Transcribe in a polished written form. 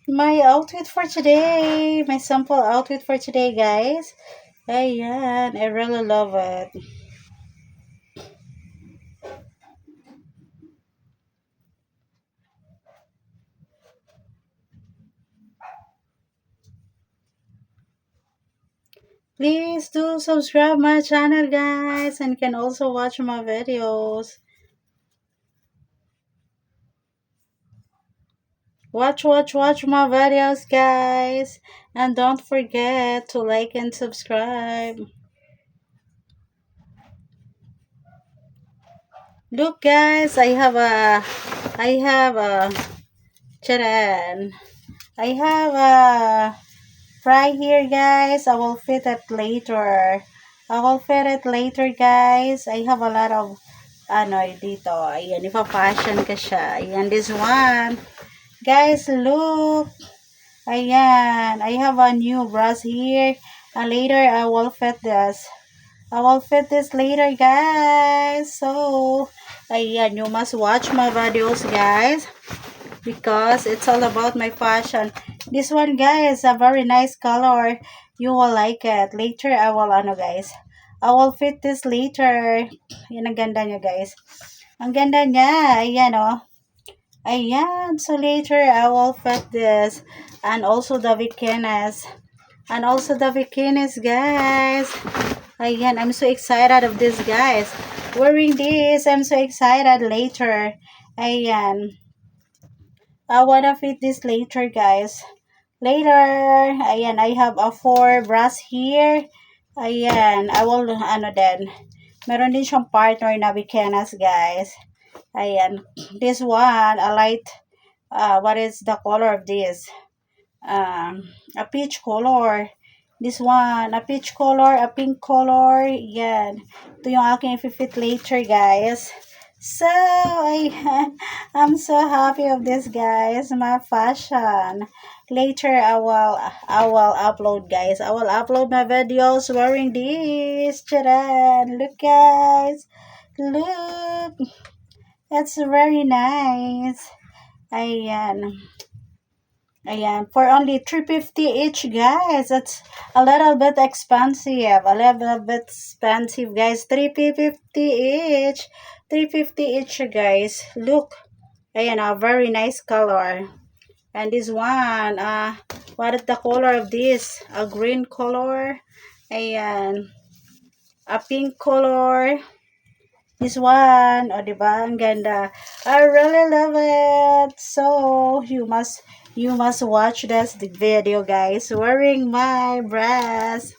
my outfit for today. My sample outfit for today, guys. Ayan, I really love it. Please do subscribe my channel, guys, and can also watch my videos. Watch my videos, guys. And don't forget to like and subscribe. Look, guys, charan. I have a fry here, guys. I will fit it later. Guys. I have a lot of dito. Ayan, ipa-fashion ka siya. Ayan, this one. Guys, look. Ayan, I have a new brush here. And later, I will fit this later, guys. So, ayan, you must watch my videos, guys. Because it's all about my fashion. This one, guys, a very nice color. You will like it. Later, guys. I will fit this later. Yan, ang ganda niya, guys. Ang ganda niya. Ayan, oh. Ayan. So, later, I will fit this. And also the bikinis. Guys. Ayan. I'm so excited of this, guys. Wearing this, I'm so excited later. Ayan. I wanna fit this later, guys. Later. Ayan, I have a 4 brass here. Ayan, I will, then. Meron din siyang partner na bikinas, guys. Ayan. This one, a light, what is the color of this? A peach color. This one, a peach color, a pink color. Yan. Ito yung aking fit later, guys. So, I'm so happy of this, guys. My fashion. Later, I will upload, guys. I will upload my videos wearing this. Charan! Look, guys. Look. That's very nice. Ayan. Ayan, for only 350 each, guys. That's a little bit expensive. Guys. 350 each. 350 each, guys. Look. Ayan, a very nice color. And this one, what is the color of this? A green color. Ayan. A pink color. This one, oh, diba? Ang ganda. I really love it. So, you must watch this video, guys. Wearing my dress.